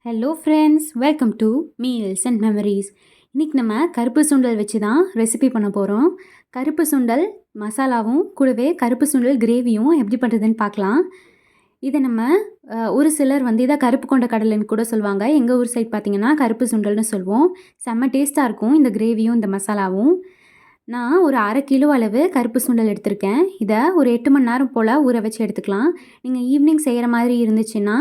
Hello friends, welcome to meals and memories. இன்றைக்கி நம்ம கருப்பு சுண்டல் வச்சு தான் ரெசிபி பண்ண போகிறோம். கருப்பு சுண்டல் மசாலாவும் கூடவே கருப்பு சுண்டல் கிரேவியும் எப்படி பண்ணுறதுன்னு பார்க்கலாம். இதை நம்ம ஒரு சிலர் இதை கருப்பு கொண்ட கடலைன்னு கூட சொல்லுவாங்க. எங்கள் ஊர் சைட் பார்த்திங்கன்னா கருப்பு சுண்டல்னு சொல்லுவோம். செம்ம டேஸ்ட்டாக இருக்கும் இந்த கிரேவியும் இந்த மசாலாவும். நான் ஒரு 1/2 கிலோ அளவு கருப்பு சுண்டல் எடுத்திருக்கேன். இதை ஒரு 8 மணி நேரம் போல் ஊற வச்சு எடுத்துக்கலாம். நீங்கள் ஈவினிங் செய்கிற மாதிரி இருந்துச்சுன்னா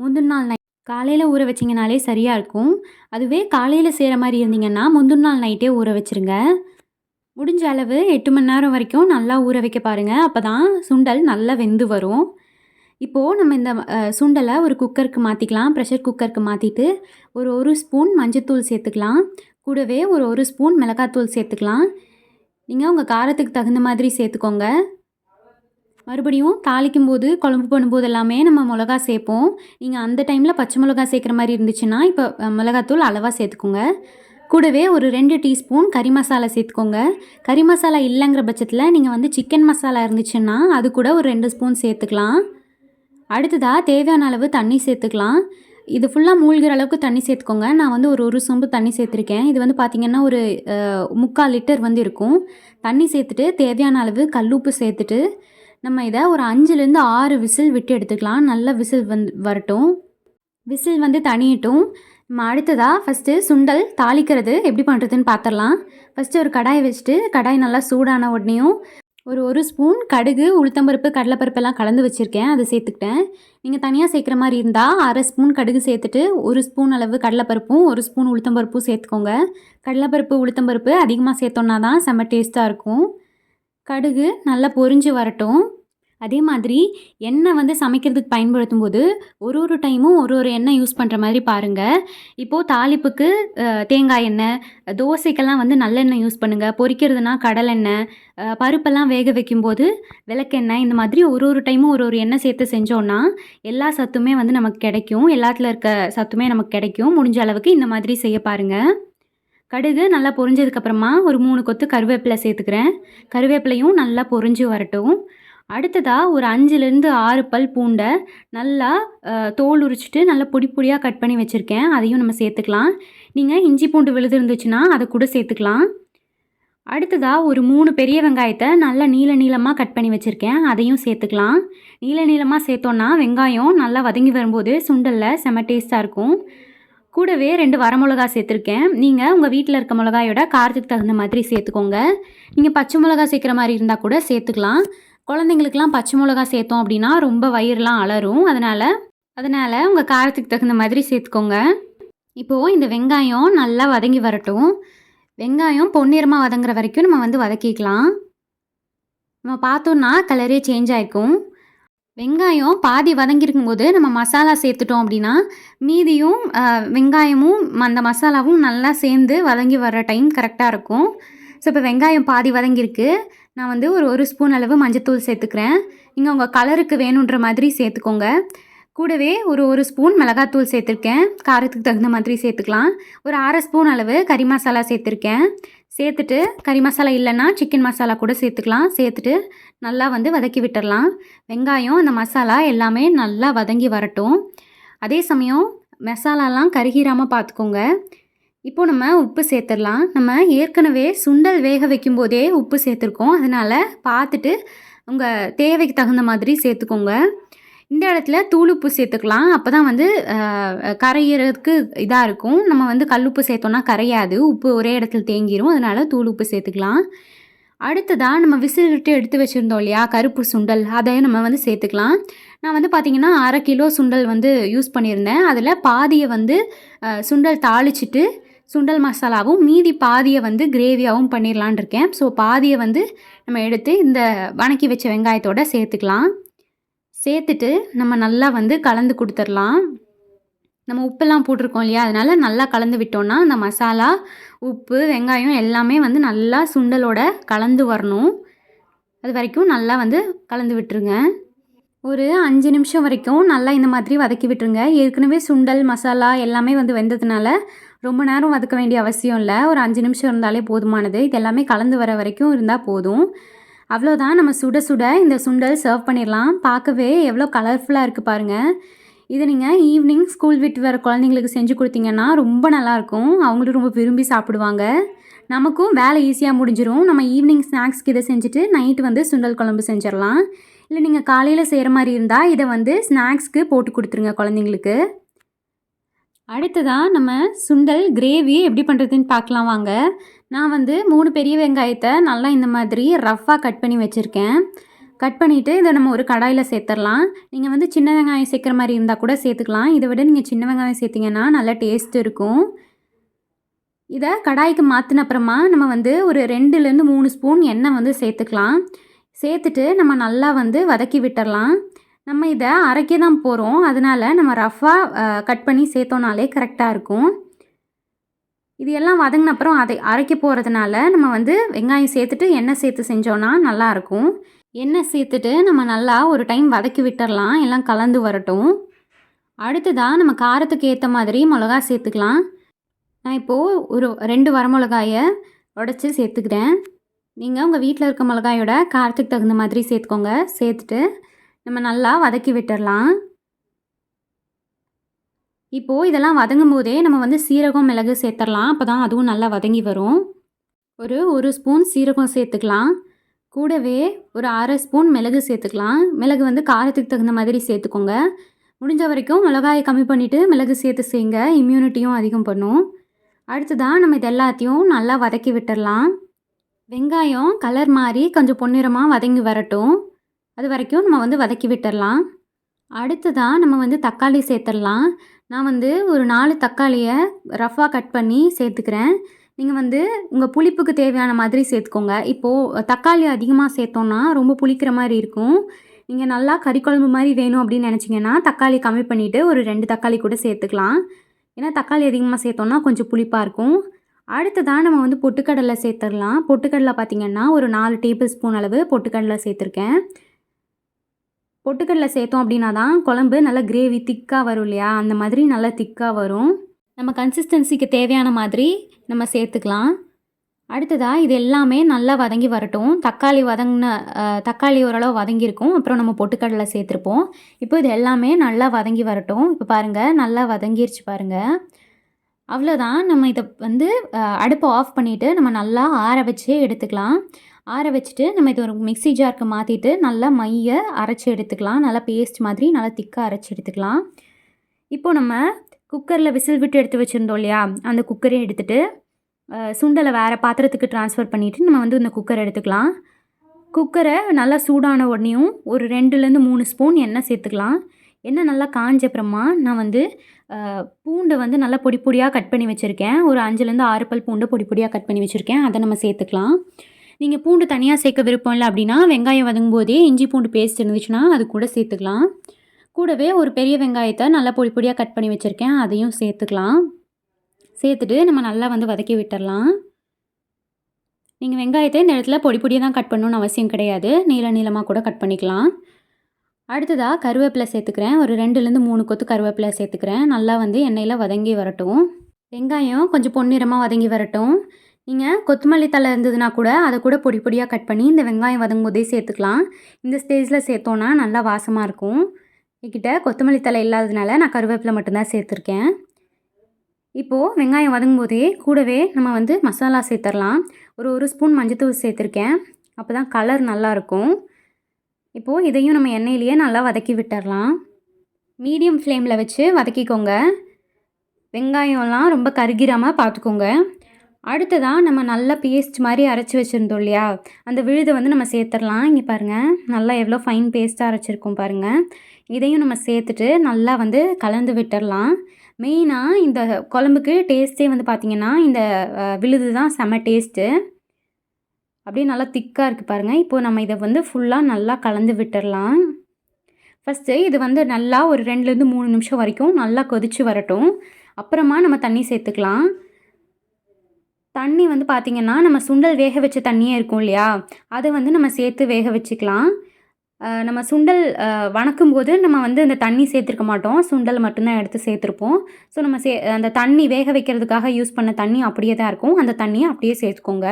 முந்தின நாள் காலையில் ஊற வச்சிங்கனாலே சரியாக இருக்கும். அதுவே காலையில் செய்கிற மாதிரி இருந்தீங்கன்னா முந்தின நாள் நைட்டே ஊற வச்சுருங்க. முடிஞ்ச அளவு 8 மணி நேரம் வரைக்கும் நல்லா ஊற வைக்க பாருங்கள். அப்போ தான் சுண்டல் நல்லா வெந்து வரும். இப்போது நம்ம இந்த சுண்டலை ஒரு குக்கருக்கு மாற்றிக்கலாம். ப்ரெஷர் குக்கருக்கு மாற்றிட்டு ஒரு ஸ்பூன் மஞ்சத்தூள் சேர்த்துக்கலாம். கூடவே ஒரு ஸ்பூன் மிளகாத்தூள் சேர்த்துக்கலாம். நீங்கள் உங்கள் காரத்துக்கு தகுந்த மாதிரி சேர்த்துக்கோங்க. மறுபடியும் தாளிக்கும் போது குழம்பு பண்ணும்போது எல்லாமே நம்ம மிளகா சேர்ப்போம். நீங்கள் அந்த டைமில் பச்சை மிளகா சேர்க்குற மாதிரி இருந்துச்சுன்னா இப்போ மிளகாத்தூள் அளவாக சேர்த்துக்கோங்க. கூடவே ஒரு 2 டீஸ்பூன் கறி மசாலா சேர்த்துக்கோங்க. கறி மசாலா இல்லைங்கிற பட்சத்தில் நீங்கள் சிக்கன் மசாலா இருந்துச்சுன்னா அது கூட ஒரு 2 ஸ்பூன் சேர்த்துக்கலாம். அடுத்ததாக தேவையான அளவு தண்ணி சேர்த்துக்கலாம். இது ஃபுல்லாக மூழ்கிற அளவுக்கு தண்ணி சேர்த்துக்கோங்க. நான் ஒரு சொம்பு தண்ணி சேர்த்துருக்கேன். இது பார்த்திங்கன்னா ஒரு 3/4 லிட்டர் இருக்கும். தண்ணி சேர்த்துட்டு தேவையான அளவு கல்லுப்பு சேர்த்துட்டு நம்ம இதை ஒரு 5லேருந்து 6 விசில் விட்டு எடுத்துக்கலாம். நல்ல விசில் வரட்டும். விசில் தணியட்டும். நம்ம அடுத்ததாக ஃபஸ்ட்டு சுண்டல் தாளிக்கிறது எப்படி பண்ணுறதுன்னு பார்த்துடலாம். ஃபஸ்ட்டு ஒரு கடாயை வச்சுட்டு கடாய் நல்லா சூடான உடனேயும் ஒரு ஸ்பூன் கடுகு, உளுத்தம்பருப்பு, கடலைப்பருப்பெல்லாம் கலந்து வச்சுருக்கேன். அதை சேர்த்துக்கிட்டேன். நீங்கள் தனியாக சேர்க்குற மாதிரி இருந்தால் 1/2 ஸ்பூன் கடுகு சேர்த்துட்டு 1 ஸ்பூன் அளவு கடலைப்பருப்பும் 1 ஸ்பூன் உளுத்தம்பருப்பும் சேர்த்துக்கோங்க. கடலைப்பருப்பு உளுத்தம்பருப்பு அதிகமாக சேர்த்தோன்னா தான் செம்ம டேஸ்ட்டாக இருக்கும். கடுகு நல்லா பொரிஞ்சு வரட்டும். அதே மாதிரி எண்ணெய் சமைக்கிறதுக்கு பயன்படுத்தும் போது ஒரு டைமும் ஒரு எண்ணெய் யூஸ் பண்ணுற மாதிரி பாருங்கள். இப்போது தாளிப்புக்கு தேங்காய் எண்ணெய், தோசைக்கெல்லாம் நல்லெண்ணெய் யூஸ் பண்ணுங்கள். பொரிக்கிறதுனா கடலெண்ணெய், பருப்பெல்லாம் வேக வைக்கும்போது விளக்கெண்ணெய், இந்த மாதிரி ஒரு டைமும் ஒரு எண்ணெய் சேர்த்து செஞ்சோன்னா எல்லா சத்துமே நமக்கு கிடைக்கும். எல்லாத்துல இருக்க சத்துமே நமக்கு கிடைக்கும். முடிஞ்ச அளவுக்கு இந்த மாதிரி செய்ய பாருங்கள். கடுகு நல்லா பொரிஞ்சதுக்கப்புறமா ஒரு 3 கொத்து கருவேப்பிலை சேர்த்துக்கிறேன். கருவேப்பிலையும் நல்லா பொரிஞ்சு வரட்டும். அடுத்ததாக ஒரு 5லேருந்து 6 பல் பூண்டை நல்லா தோல் உரிச்சிட்டு நல்லா பொடியாக கட் பண்ணி வச்சுருக்கேன். அதையும் நம்ம சேர்த்துக்கலாம். நீங்கள் இஞ்சி பூண்டு விழுது இருந்துச்சுன்னா அதை கூட சேர்த்துக்கலாம். அடுத்ததாக ஒரு 3 பெரிய வெங்காயத்தை நல்லா நீளமாக கட் பண்ணி வச்சுருக்கேன். அதையும் சேர்த்துக்கலாம். நீளமாக சேர்த்தோன்னா வெங்காயம் நல்லா வதங்கி வரும்போது சுண்டலில் செம்ம டேஸ்ட்டாக இருக்கும். கூடவே 2 வரமிளகா சேர்த்துருக்கேன். நீங்கள் உங்கள் வீட்டில் இருக்க மிளகாயோட காரத்துக்கு தகுந்த மாதிரி சேர்த்துக்கோங்க. நீங்கள் பச்சை மிளகா சேர்க்குற மாதிரி இருந்தால் கூட சேர்த்துக்கலாம். குழந்தைங்களுக்கெலாம் பச்சை மிளகா சேர்த்தோம் அப்படின்னா ரொம்ப வயிறுலாம் அலரும். அதனால் உங்கள் காரத்துக்கு தகுந்த மாதிரி சேர்த்துக்கோங்க. இப்போது இந்த வெங்காயம் நல்லா வதங்கி வரட்டும். வெங்காயம் பொன்னிறமாக வதங்குற வரைக்கும் நம்ம வதக்கிக்கலாம். நம்ம பார்த்தோன்னா கலரே சேஞ்ச் ஆகிருக்கும். வெங்காயம் பாதி வதங்கியிருக்கும் போது நம்ம மசாலா சேர்த்துட்டோம் அப்படின்னா மீதியும் வெங்காயமும் அந்த மசாலாவும் நல்லா சேர்ந்து வதங்கி வர்ற டைம் கரெக்டாக இருக்கும். ஸோ இப்போ வெங்காயம் பாதி வதங்கியிருக்கு. நான் ஒரு ஸ்பூன் அளவு மஞ்சத்தூள் சேர்த்துக்கிறேன். நீங்கள் உங்கள் கலருக்கு வேணுன்ற மாதிரி சேர்த்துக்கோங்க. கூடவே ஒரு ஸ்பூன் மிளகாத்தூள் சேர்த்துருக்கேன். காரத்துக்கு தகுந்த மாதிரி சேர்த்துக்கலாம். ஒரு 1/2 ஸ்பூன் அளவு கறி மசாலா சேர்த்துருக்கேன். சேர்த்துட்டு கறி மசாலா இல்லைன்னா சிக்கன் மசாலா கூட சேர்த்துக்கலாம். சேர்த்துட்டு நல்லா வதக்கி விட்டுடலாம். வெங்காயம் அந்த மசாலா எல்லாமே நல்லா வதங்கி வரட்டும். அதே சமயம் மசாலாலாம் கருகிராமல் பார்த்துக்கோங்க. இப்போது நம்ம உப்பு சேர்த்துடலாம். நம்ம ஏற்கனவே சுண்டல் வேக வைக்கும் போதே உப்பு சேர்த்துருக்கோம். அதனால் பார்த்துட்டு உங்கள் தேவைக்கு தகுந்த மாதிரி சேர்த்துக்கோங்க. இந்த இடத்துல தூளுப்பு சேர்த்துக்கலாம். அப்போ தான் கரையிறதுக்கு இதாக இருக்கும். நம்ம கல்லுப்பு சேர்த்தோன்னா கரையாது, உப்பு ஒரே இடத்துல தேங்கிடும். அதனால் தூளுப்பு சேர்த்துக்கலாம். அடுத்ததாக நம்ம விசில் விட்டு எடுத்து வச்சுருந்தோம் இல்லையா கருப்பு சுண்டல், அதை நம்ம சேர்த்துக்கலாம். நான் பார்த்திங்கன்னா 1/2 கிலோ சுண்டல் யூஸ் பண்ணியிருந்தேன். அதில் பாதியை சுண்டல் தாளிச்சிட்டு சுண்டல் மசாலாவும் மீதி பாதியை கிரேவியாகவும் பண்ணிடலான் இருக்கேன். ஸோ பாதியை நம்ம எடுத்து இந்த வணக்கி வச்ச வெங்காயத்தோடு சேர்த்துக்கலாம். சேர்த்துட்டு நம்ம நல்லா கலந்து கொடுத்துடலாம். நம்ம உப்பெல்லாம் போட்டிருக்கோம் இல்லையா, அதனால் நல்லா கலந்து விட்டோன்னா அந்த மசாலா, உப்பு, வெங்காயம் எல்லாமே நல்லா சுண்டலோட கலந்து வரணும். அது வரைக்கும் நல்லா கலந்து விட்டுருங்க. ஒரு 5 நிமிஷம் வரைக்கும் நல்லா இந்த மாதிரி வதக்கி விட்டுருங்க. ஏற்கனவே சுண்டல் மசாலா எல்லாமே வெந்ததுனால ரொம்ப நேரம் வதக்க வேண்டிய அவசியம் இல்லை. ஒரு 5 நிமிஷம் இருந்தாலே போதுமானது. இது எல்லாமே கலந்து வர வரைக்கும் இருந்தால் போதும். அவ்வளோதான். நம்ம சுட சுட இந்த சுண்டல் சர்வ் பண்ணிடலாம். பார்க்கவே எவ்வளோ கலர்ஃபுல்லாக இருக்குது பாருங்கள். இதை நீங்கள் ஈவினிங் ஸ்கூல் விட்டு வர குழந்தைங்களுக்கு செஞ்சு கொடுத்தீங்கன்னா ரொம்ப நல்லாயிருக்கும். அவங்களும் ரொம்ப விரும்பி சாப்பிடுவாங்க. நமக்கும் வேலை ஈஸியாக முடிஞ்சிடும். நம்ம ஈவினிங் ஸ்நாக்ஸ்க்கு இதை செஞ்சுட்டு நைட்டு வந்து சுண்டல் குழம்பு செஞ்சிடலாம். இல்லை நீங்கள் காலையில் செய்கிற மாதிரி இருந்தால் இதை வந்து ஸ்நாக்ஸ்க்கு போட்டு கொடுத்துருங்க குழந்தைங்களுக்கு. அடுத்ததாக நம்ம சுண்டல் கிரேவி எப்படி பண்ணுறதுன்னு பார்க்கலாம் வாங்க. நான் வந்து 3 பெரிய வெங்காயத்தை நல்லா இந்த மாதிரி ரஃப்பாக கட் பண்ணி வச்சுருக்கேன். கட் பண்ணிவிட்டு இதை நம்ம ஒரு கடாயில் சேர்த்துடலாம். நீங்கள் வந்து சின்ன வெங்காயம் சேர்க்குற மாதிரி இருந்தால் கூட சேர்த்துக்கலாம். இதை விட நீங்கள் சின்ன வெங்காயம் சேர்த்திங்கன்னா நல்லா டேஸ்ட் இருக்கும். இதை கடாய்க்கு மாற்றின அப்புறமா நம்ம வந்து ஒரு 2லேருந்து 3 ஸ்பூன் எண்ணெய் வந்து சேர்த்துக்கலாம். சேர்த்துட்டு நம்ம நல்லா வந்து வதக்கி விட்டுடலாம். நம்ம இதை அரைக்க தான் போகிறோம், அதனால் நம்ம ரஃப்பாக கட் பண்ணி சேர்த்தோனாலே கரெக்டாக இருக்கும். இது எல்லாம் வதங்கின அப்புறம் அதை அரைக்க போகிறதுனால நம்ம வந்து வெங்காயம் சேர்த்துட்டு எண்ணெய் சேர்த்து செஞ்சோன்னா நல்லாயிருக்கும். எண்ணெய் சேர்த்துட்டு நம்ம நல்லா ஒரு டைம் வதக்கி விட்டுடலாம், எல்லாம் கலந்து வரட்டும். அடுத்ததாக நம்ம காரத்துக்கு ஏற்ற மாதிரி மிளகா சேர்த்துக்கலாம். நான் இப்போது ஒரு 2 வரமிளகாயை உடச்சி சேர்த்துக்கிறேன். நீங்கள் உங்கள் வீட்டில் இருக்க மிளகாயோட காரத்துக்கு தகுந்த மாதிரி சேர்த்துக்கோங்க. சேர்த்துட்டு நம்ம நல்லா வதக்கி விட்டுடலாம். இப்போது இதெல்லாம் வதங்கும் போதே நம்ம வந்து சீரகம் மிளகு சேர்த்துடலாம். அப்போ தான் அதுவும் நல்லா வதங்கி வரும். ஒரு ஸ்பூன் சீரகம் சேர்த்துக்கலாம். கூடவே ஒரு 1/2 ஸ்பூன் மிளகு சேர்த்துக்கலாம். மிளகு வந்து காரத்துக்கு தகுந்த மாதிரி சேர்த்துக்கோங்க. முடிஞ்ச வரைக்கும் மிளகாயை கம்மி பண்ணிவிட்டு மிளகு சேர்த்து செய்யுங்க, இம்யூனிட்டியும் அதிகம் பண்ணும். அடுத்ததாக நம்ம இது எல்லாத்தையும் நல்லா வதக்கி விட்டுடலாம். வெங்காயம் கலர் மாறி கொஞ்சம் பொன்னிறமாக வதங்கி வரட்டும், அது வரைக்கும் நம்ம வந்து வதக்கி விட்டுடலாம். அடுத்ததாக நம்ம வந்து தக்காளி சேர்த்துடலாம். நான் வந்து ஒரு 4 தக்காளியை ரஃப்பாக கட் பண்ணி சேர்த்துக்கிறேன். நீங்கள் வந்து உங்கள் புளிப்புக்கு தேவையான மாதிரி சேர்த்துக்கோங்க. இப்போது தக்காளி அதிகமாக சேர்த்தோன்னா ரொம்ப புளிக்கிற மாதிரி இருக்கும். நீங்கள் நல்லா கறி குழம்பு மாதிரி வேணும் அப்படின்னு நினச்சிங்கன்னா தக்காளி கம்மி பண்ணிவிட்டு ஒரு 2 தக்காளி கூட சேர்த்துக்கலாம். ஏன்னா தக்காளி அதிகமாக சேர்த்தோன்னா கொஞ்சம் புளிப்பாக இருக்கும். அடுத்ததாக நம்ம வந்து பொட்டுக்கடலை சேர்த்துடலாம். பொட்டுக்கடலை பார்த்திங்கன்னா ஒரு 4 டேபிள் ஸ்பூன் அளவு பொட்டுக்கடலை சேர்த்துருக்கேன். பொட்டுக்கடலை சேர்த்தோம் அப்படின்னா தான் குழம்பு நல்லா கிரேவி திக்காக வரும் இல்லையா, அந்த மாதிரி நல்லா திக்காக வரும். நம்ம கன்சிஸ்டன்சிக்கு தேவையான மாதிரி நம்ம சேர்த்துக்கலாம். அடுத்ததாக இது எல்லாமே நல்லா வதங்கி வரட்டும். தக்காளி ஓரளவு வதங்கியிருக்கும், அப்புறம் நம்ம பொட்டுக்கடலை சேர்த்துருப்போம். இப்போ இது எல்லாமே நல்லா வதங்கி வரட்டும். இப்போ பாருங்கள் நல்லா வதங்கிருச்சு பாருங்கள். அவ்வளோதான். நம்ம இதை வந்து அடுப்பை ஆஃப் பண்ணிவிட்டு நம்ம நல்லா ஆற வச்சு எடுத்துக்கலாம். ஆற வச்சுட்டு நம்ம இது ஒரு மிக்ஸி ஜாருக்கு மாற்றிட்டு நல்லா மையை அரைச்சி எடுத்துக்கலாம். நல்லா பேஸ்ட் மாதிரி நல்லா திக்காக அரைச்சி எடுத்துக்கலாம். இப்போது நம்ம குக்கரில் விசில் விட்டு எடுத்து வச்சுருந்தோம் இல்லையா, அந்த குக்கரை எடுத்துகிட்டு சுண்டலை வேறு பாத்திரத்துக்கு ட்ரான்ஸ்ஃபர் பண்ணிவிட்டு நம்ம வந்து இந்த குக்கரை எடுத்துக்கலாம். குக்கரை நல்லா சூடான உடனேயும் ஒரு 2லேருந்து 3 ஸ்பூன் எண்ணெய் சேர்த்துக்கலாம். எண்ணெய் நல்லா காஞ்சப்புறமா நான் வந்து பூண்டை வந்து நல்லா பொடி பொடியாக கட் பண்ணி வச்சுருக்கேன். ஒரு 5லேருந்து 6 பல் பூண்டை பொடி பொடியாக கட் பண்ணி வச்சுருக்கேன். அதை நம்ம சேர்த்துக்கலாம். நீங்கள் பூண்டு தனியாக சேர்க்க விருப்பம் இல்லை அப்படின்னா வெங்காயம் வதங்கும் போதே இஞ்சி பூண்டு பேஸ்ட் இருந்துச்சுன்னா அது கூட சேர்த்துக்கலாம். கூடவே ஒரு பெரிய வெங்காயத்தை நல்லா பொடி பொடியாக கட் பண்ணி வச்சுருக்கேன், அதையும் சேர்த்துக்கலாம். சேர்த்துட்டு நம்ம நல்லா வந்து வதக்கி விட்டுடலாம். நீங்கள் வெங்காயத்தை இந்த இடத்துல பொடி பொடியாக தான் கட் பண்ணணும்னு அவசியம் கிடையாது, நீளமாக கூட கட் பண்ணிக்கலாம். அடுத்ததாக கருவேப்பிலை சேர்த்துக்கிறேன். ஒரு 2லேருந்து 3 கொத்து கருவேப்பிலை சேர்த்துக்கிறேன். நல்லா வந்து எண்ணெயில் வதங்கி வரட்டும். வெங்காயம் கொஞ்சம் பொன்னிறமாக வதங்கி வரட்டும். நீங்கள் கொத்தமல்லி தழை இருந்ததுன்னா கூட அதை கூட பொடி பொடியாக கட் பண்ணி இந்த வெங்காயம் வதங்கும் போதே சேர்த்துக்கலாம். இந்த ஸ்டேஜில் சேர்த்தோன்னா நல்லா வாசமாக இருக்கும். என்கிட்ட கொத்தமல்லி தழை இல்லாததுனால நான் கருவேப்பிலை மட்டும்தான் சேர்த்துருக்கேன். இப்போது வெங்காயம் வதங்கும் போதே கூடவே நம்ம வந்து மசாலா சேர்த்துடலாம். ஒரு ஸ்பூன் மஞ்சத்தூள் சேர்த்துருக்கேன், அப்போ தான் கலர் நல்லாயிருக்கும். இப்போது இதையும் நம்ம எண்ணெயிலேயே நல்லா வதக்கி விட்டுடலாம். மீடியம் ஃப்ளேமில் வச்சு வதக்கிக்கோங்க. வெங்காயம்லாம் ரொம்ப கருகிராமல் பார்த்துக்கோங்க. அடுத்ததாக நம்ம நல்லா பேஸ்ட் மாதிரி அரைச்சி வச்சுருந்தோம் இல்லையா, அந்த விழுதை வந்து நம்ம சேர்த்துடலாம். இங்கே பாருங்கள் நல்லா எவ்வளோ ஃபைன் பேஸ்ட்டாக அரைச்சிருக்கோம் பாருங்கள். இதையும் நம்ம சேர்த்துட்டு நல்லா வந்து கலந்து விட்டுடலாம். மெயினாக இந்த குழம்புக்கு டேஸ்ட்டே வந்து பார்த்திங்கன்னா இந்த விழுது தான் செம்ம டேஸ்ட்டு. அப்படியே நல்லா திக்காக இருக்குது பாருங்கள். இப்போது நம்ம இதை வந்து ஃபுல்லாக நல்லா கலந்து விட்டுடலாம். ஃபஸ்ட்டு இது வந்து நல்லா ஒரு 2லேருந்து 3 நிமிஷம் வரைக்கும் நல்லா கொதித்து வரட்டும். அப்புறமா நம்ம தண்ணி சேர்த்துக்கலாம். தண்ணி வந்து பார்த்திங்கன்னா நம்ம சுண்டல் வேக வச்ச தண்ணியே இருக்கும் இல்லையா, அதை வந்து நம்ம சேர்த்து வேக வச்சுக்கலாம். நம்ம சுண்டல் வணக்கும் போது நம்ம வந்து அந்த தண்ணி சேர்த்துருக்க மாட்டோம், சுண்டல் மட்டும்தான் எடுத்து சேர்த்துருப்போம். ஸோ நம்ம அந்த தண்ணி வேக வைக்கிறதுக்காக யூஸ் பண்ண தண்ணி அப்படியே தான் இருக்கும், அந்த தண்ணியை அப்படியே சேர்த்துக்கோங்க.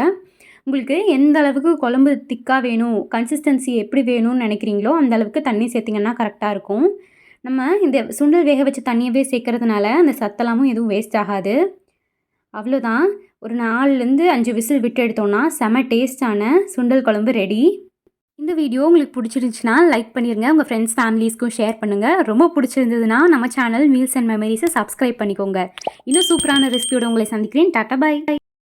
உங்களுக்கு எந்த அளவுக்கு குழம்பு திக்காக வேணும், கன்சிஸ்டன்சி எப்படி வேணும்னு நினைக்கிறீங்களோ அந்த அளவுக்கு தண்ணி சேர்த்திங்கன்னா கரெக்டாக இருக்கும். நம்ம இந்த சுண்டல் வேக வச்ச தண்ணியவே சேர்க்கறதுனால அந்த சத்தெல்லாமும் எதுவும் வேஸ்ட் ஆகாது. அவ்வளோதான். ஒரு 4லேருந்து 5 விசில் விட்டு எடுத்தோம்னா செம டேஸ்ட்டான சுண்டல் குழம்பு ரெடி. இந்த வீடியோ உங்களுக்கு பிடிச்சிருந்துச்சுன்னா லைக் பண்ணிடுங்க. உங்கள் ஃப்ரெண்ட்ஸ் ஃபேமிலிஸ்க்கும் ஷேர் பண்ணுங்கள். ரொம்ப பிடிச்சிருந்ததுன்னா நம்ம சேனல் மீல்ஸ் அண்ட் மெமரிஸை சப்ஸ்கிரைப் பண்ணிக்கோங்க. இன்னும் சூப்பரான ரெசிபியோட உங்களை சந்திக்கிறேன். டாட்டா பாய்.